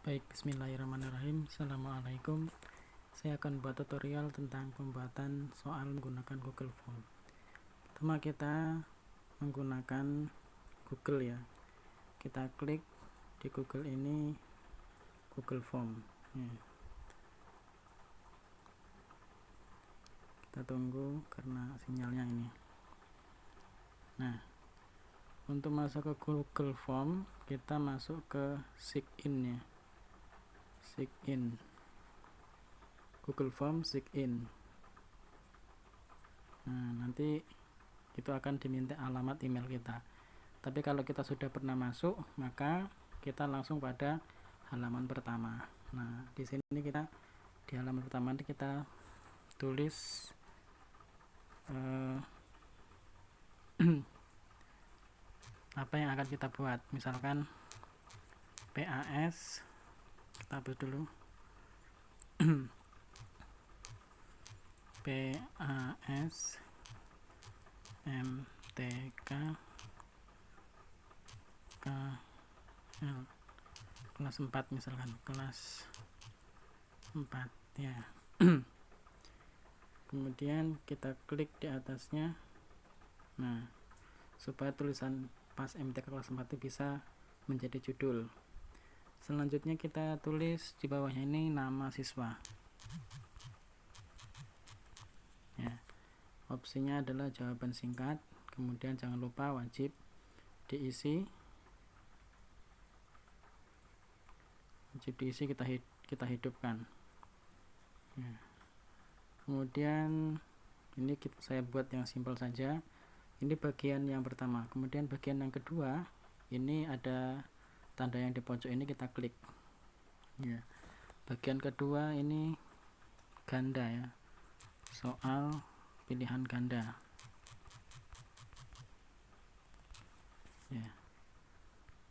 Baik, bismillahirrahmanirrahim. Assalamualaikum. Saya akan buat tutorial tentang pembuatan soal menggunakan Google Form. Pertama kita menggunakan Google ya. Kita klik di Google ini Google Form. Kita tunggu karena sinyalnya ini. Nah, untuk masuk ke Google Form kita masuk ke sign ya. Sign. Google Form sign. Nah, nanti itu akan diminta alamat email kita. Tapi kalau kita sudah pernah masuk, maka kita langsung pada halaman pertama. Nah, di sini kita di halaman pertama nanti kita tulis apa yang akan kita buat. Misalkan PAS, kita hapus dulu. PAS MTK KL kelas 4 misalkan, kelas 4 ya. Kemudian kita klik di atasnya. Nah, supaya tulisan pas MTK kelas 4 itu bisa menjadi judul. Selanjutnya kita tulis di bawahnya ini nama siswa ya. Opsinya adalah jawaban singkat, kemudian jangan lupa wajib diisi. Kita hidupkan ya. Kemudian ini saya buat yang simpel saja. Ini bagian yang pertama. Kemudian bagian yang kedua, ini ada tanda yang di pojok ini, kita klik ya. Bagian kedua ini ganda ya, soal pilihan ganda ya.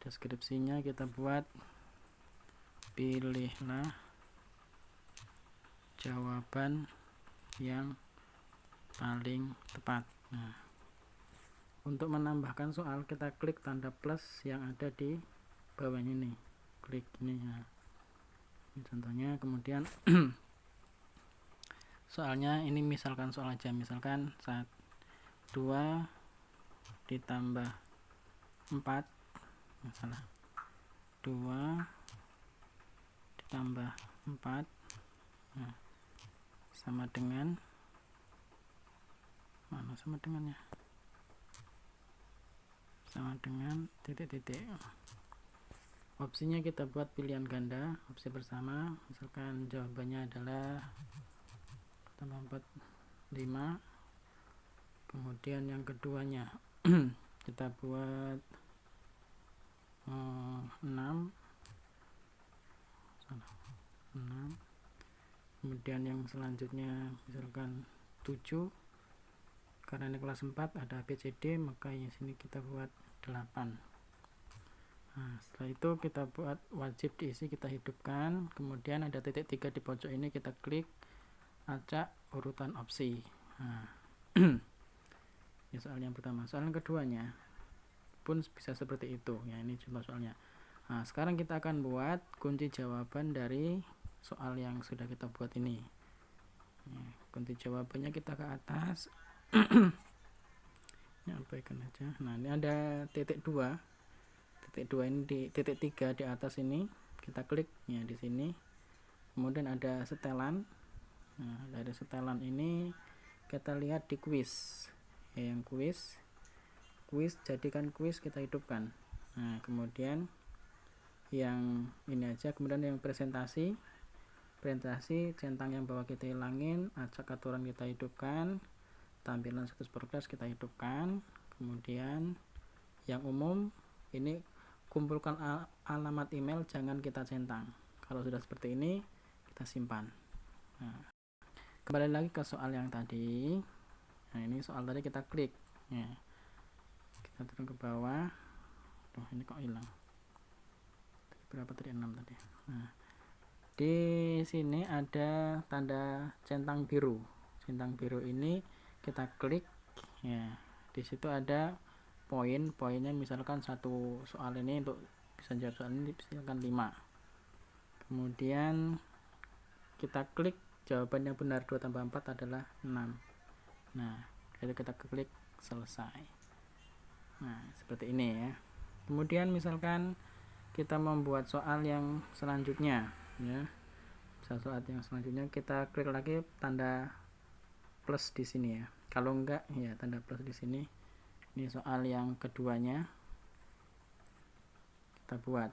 Deskripsinya kita buat pilihlah jawaban yang paling tepat. Nah, untuk menambahkan soal kita klik tanda plus yang ada di bawahnya ini, klik ini ya. Ini contohnya. Kemudian soalnya ini misalkan soal aja, misalkan 2 ditambah 4, masalah 2 ditambah 4 nah, sama dengan mana, sama dengannya, sama dengan titik-titik. Opsinya kita buat pilihan ganda, opsi bersama. Misalkan jawabannya adalah tambah 4 5. Kemudian yang keduanya kita buat 6. Kemudian yang selanjutnya misalkan 7. Karena ini kelas 4 ada ABCD, maka di sini kita buat 8. Nah, setelah itu kita buat wajib diisi, kita hidupkan. Kemudian ada titik 3 di pojok ini, kita klik acak urutan opsi. Nah, ini soal yang pertama. Soal yang keduanya pun bisa seperti itu ya. Ini contoh soalnya. Nah, sekarang kita akan buat kunci jawaban dari soal yang sudah kita buat ini ya. Kunci jawabannya kita ke atas. Ini abaikan aja. Nah, ini ada titik 2. Titik 2 ini di titik 3 di atas ini, kita klik ya di sini. Kemudian ada setelan. Nah, dari setelan ini kita lihat di kuis ya, yang kuis jadikan kuis, kita hidupkan. Nah, kemudian yang ini aja. Kemudian yang presentasi centang yang bawah kita hilangin, acak aturan kita hidupkan, tampilan status progres kita hidupkan. Kemudian yang umum ini kumpulkan alamat email, jangan kita centang. Kalau sudah seperti ini kita simpan. Nah, kembali lagi ke soal yang tadi. Nah, ini soal tadi kita klik ya. Kita turun ke bawah. Tuh, ini kok hilang. Berapa tadi? 6 tadi. Nah, di sini ada tanda centang biru. Centang biru ini kita klik ya. Di situ ada poinnya, misalkan satu soal ini untuk bisa jawab soal ini misalkan 5. kemudian kita klik jawaban yang benar, 2 tambah 4 adalah 6. Nah, lalu kita klik selesai. Nah, seperti ini ya. Kemudian misalkan kita membuat soal yang selanjutnya ya. Soal yang selanjutnya kita klik lagi tanda plus di sini ya. Kalau enggak ya tanda plus di sini. Ini soal yang keduanya kita buat.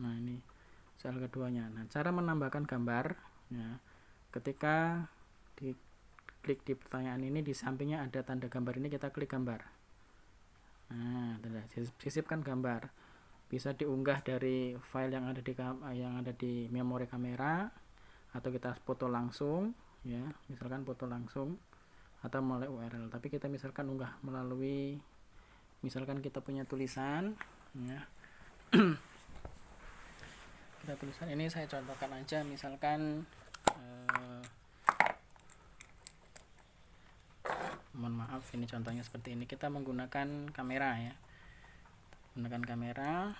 Nah, ini soal keduanya. Nah, cara menambahkan gambar ya. Ketika diklik di pertanyaan ini, di sampingnya ada tanda gambar ini, kita klik gambar. Nah, sisipkan gambar. Bisa diunggah dari file yang ada di memori kamera, atau kita foto langsung ya, misalkan foto langsung atau melalui URL. Tapi kita misalkan unggah melalui, misalkan kita punya tulisan ya. Kita tulisan ini saya contohkan aja, misalkan mohon maaf, ini contohnya seperti ini. Kita menggunakan kamera ya, menggunakan kamera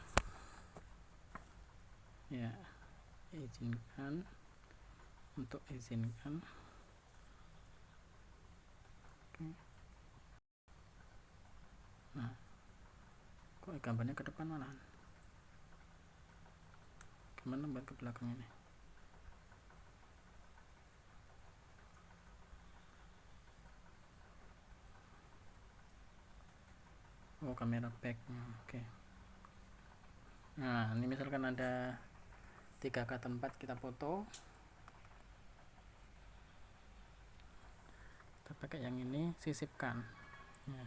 ya. Izinkan untuk izinkan. Oke. Nah, kok gambarnya ke depan malah, gimana buat ke belakang ini? Oh, kamera back. Oke. Nah, ini misalkan ada 3 kata 4, kita foto. Kita pakai yang ini, sisipkan ya.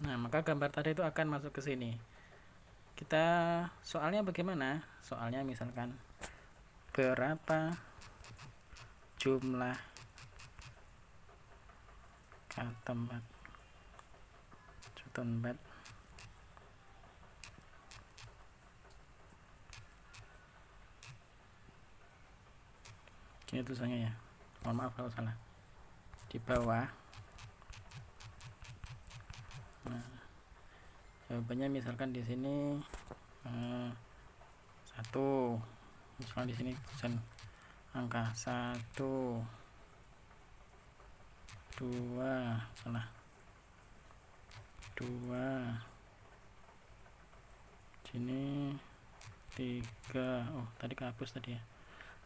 Nah, maka gambar tadi itu akan masuk ke sini. Kita soalnya bagaimana? Soalnya misalkan berapa jumlah kata 4 ini tulisannya ya, mohon maaf kalau salah, di bawah. Nah, jawabannya misalkan di sini 1, misalkan di sini tulisan angka 1, 2, salah 2, sini 3. Oh, tadi kehapus tadi ya.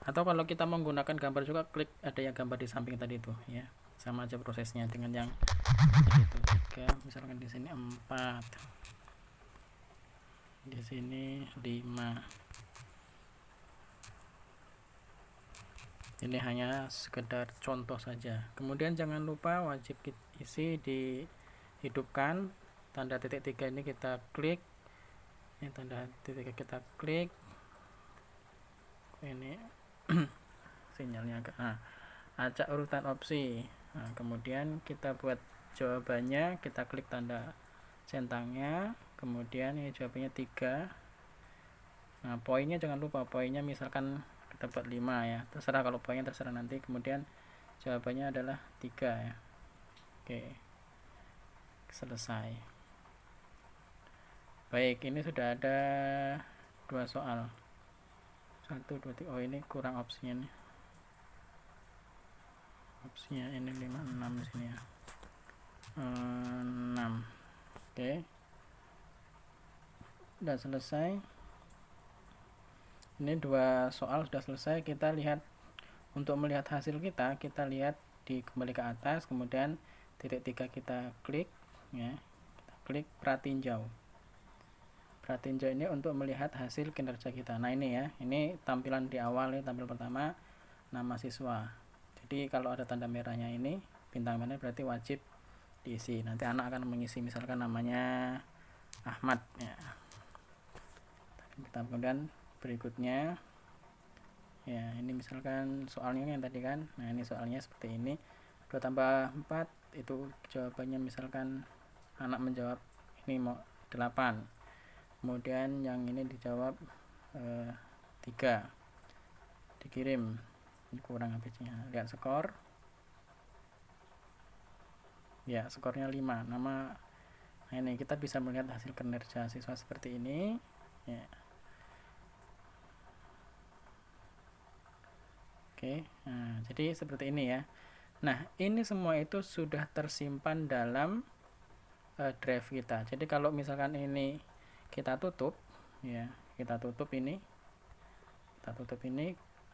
Atau kalau kita menggunakan gambar juga, klik ada yang gambar di samping tadi itu ya, sama aja prosesnya dengan yang tadi itu. 3, misalkan di sini 4, di sini 5. Ini hanya sekedar contoh saja. Kemudian jangan lupa wajib isi dihidupkan. Tanda titik 3 ini kita klik, ini tanda titik 3 kita klik, ini sinyalnya agak acak urutan opsi. Nah, kemudian kita buat jawabannya, kita klik tanda centangnya, kemudian ini jawabannya 3. Nah, poinnya jangan lupa, poinnya misalkan kita buat 5 ya, terserah, kalau poinnya terserah nanti. Kemudian jawabannya adalah 3 ya. Oke, selesai. Baik, ini sudah ada 2 soal, 1, 2, 3. Oh, ini kurang opsinya nih, opsinya ini 5, 6 di sini ya, 6. Oke, udah selesai. Ini 2 soal sudah selesai. Kita lihat, untuk melihat hasil kita lihat kembali ke atas, kemudian titik 3 kita klik ya, kita klik pratinjau. Pratinjau ini untuk melihat hasil kinerja kita. Nah, ini ya, ini tampilan di awal, ini tampil pertama, nama siswa. Jadi kalau ada tanda merahnya ini, bintang merah, berarti wajib diisi. Nanti anak akan mengisi, misalkan namanya Ahmad ya. Kita kemudian berikutnya ya, ini misalkan soalnya yang tadi kan. Nah, ini soalnya seperti ini, 2 tambah 4 itu jawabannya, misalkan anak menjawab ini mau 8, kemudian yang ini dijawab 3, dikirim. Ini kurang habisnya. Lihat skor ya, skornya 5. Nama Nah, ini kita bisa melihat hasil kinerja siswa seperti ini ya. Oke, nah, jadi seperti ini ya. Nah, ini semua itu sudah tersimpan dalam drive kita. Jadi kalau misalkan ini kita tutup ya, kita tutup ini,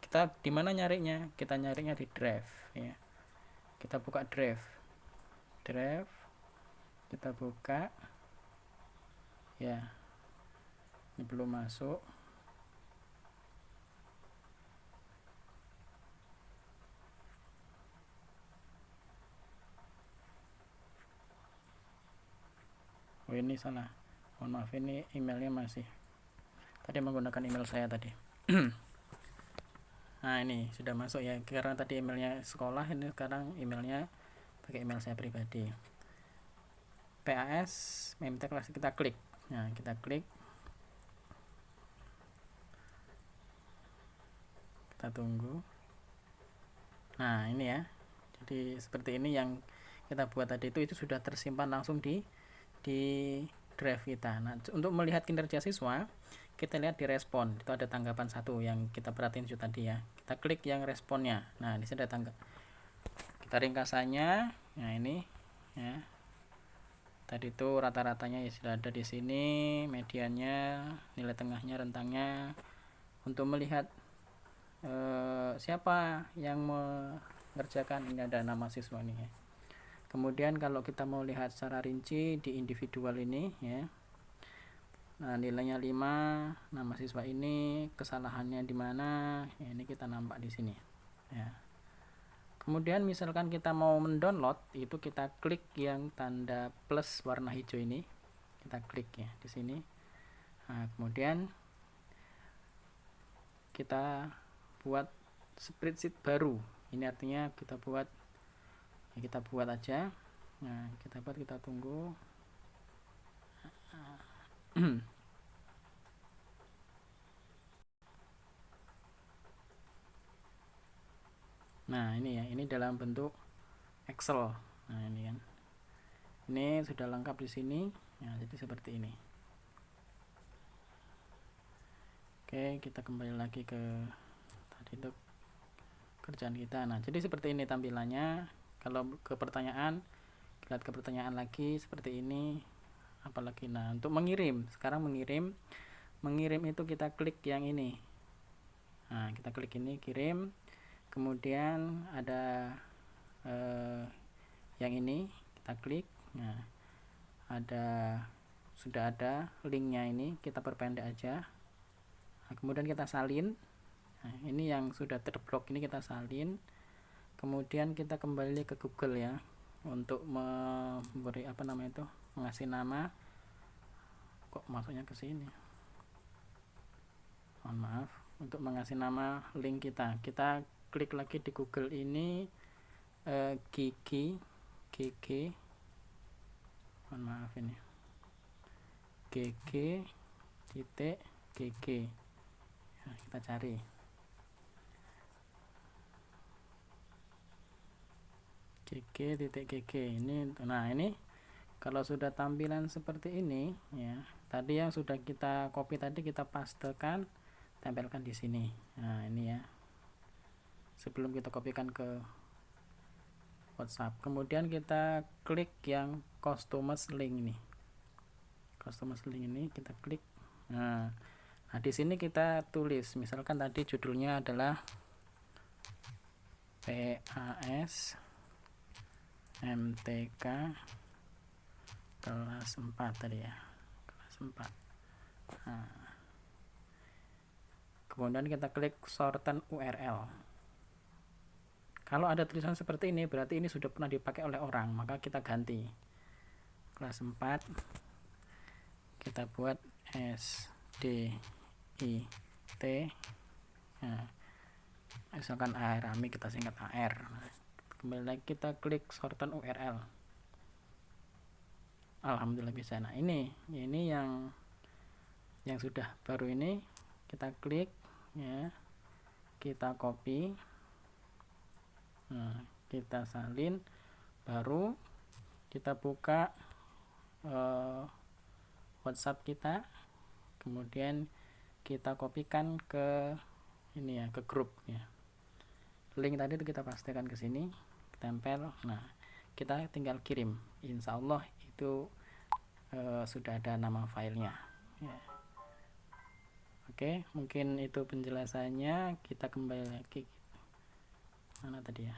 kita di mana nyarinya? Kita nyarinya di drive ya. Kita buka drive, kita buka ya. Ini belum masuk. Oh, ini salah, mohon maaf, ini emailnya masih tadi menggunakan email saya tadi. Nah, ini sudah masuk ya, karena tadi emailnya sekolah, ini sekarang emailnya pakai email saya pribadi. PAS Memtek kelas, kita klik. Nah, kita klik, kita tunggu. Nah, ini ya, jadi seperti ini yang kita buat tadi itu sudah tersimpan langsung di drive kita. Nah, untuk melihat kinerja siswa, kita lihat di respon, itu ada tanggapan satu yang kita perhatiin itu tadi ya. Kita klik yang responnya. Nah, di sini ada tangga, kita ringkasannya. Nah, ini ya, tadi itu rata-ratanya ya sudah ada di sini, mediannya, nilai tengahnya, rentangnya. Untuk melihat siapa yang mengerjakan, ini ada nama siswa nih ya. Kemudian kalau kita mau lihat secara rinci di individual ini ya, nah nilainya 5, nama siswa ini, kesalahannya di mana ya, ini kita nampak di sini ya. Kemudian misalkan kita mau mendownload, itu kita klik yang tanda plus warna hijau ini, kita klik ya di sini. Nah, kemudian kita buat spreadsheet baru, ini artinya kita buat aja. Nah, kita buat, kita tunggu. Nah, ini ya, ini dalam bentuk Excel. Nah, ini kan, ini sudah lengkap di sini ya, jadi seperti ini. Oke, kita kembali lagi ke tadi itu kerjaan kita. Nah, jadi seperti ini tampilannya. Kalau ke pertanyaan, lihat ke pertanyaan lagi seperti ini. Apalagi, nah untuk mengirim, sekarang mengirim itu kita klik yang ini. Nah, kita klik ini, kirim. Kemudian ada yang ini, kita klik. Nah, sudah ada linknya, ini kita perpendek aja. Nah, kemudian kita salin. Nah, ini yang sudah terblok ini kita salin. Kemudian kita kembali ke Google ya, untuk memberi mengasih nama. Kok masuknya ke sini, mohon maaf. Untuk mengasih nama link kita klik lagi di Google ini, GG, mohon maaf, ini GG. Nah, kita cari GG ini. Nah, ini kalau sudah tampilan seperti ini ya, tadi yang sudah kita copy tadi kita pastekan, tempelkan di sini. Nah, ini ya, sebelum kita kopikan ke WhatsApp. Kemudian kita klik yang customize link ini. Kita klik. Nah, di sini kita tulis, misalkan tadi judulnya adalah PAS MTK kelas 4 tadi ya, kelas 4. Nah, kemudian kita klik shorten URL. Kalau ada tulisan seperti ini, berarti ini sudah pernah dipakai oleh orang, maka kita ganti. Kelas 4, kita buat SDIT. Nah, misalkan Rami, kita singkat AR. Kembali lagi kita klik shorten URL. Alhamdulillah bisa. Nah, ini yang sudah baru ini, kita klik ya, kita copy. Nah, kita salin, baru kita buka WhatsApp kita, kemudian kita kopikan ke ini ya, ke grup ya. Link tadi itu kita pastikan ke sini, tempel. Nah, kita tinggal kirim. Insya Allah itu sudah ada nama filenya ya. Oke, mungkin itu penjelasannya. Kita kembali lagi mana tadi ya.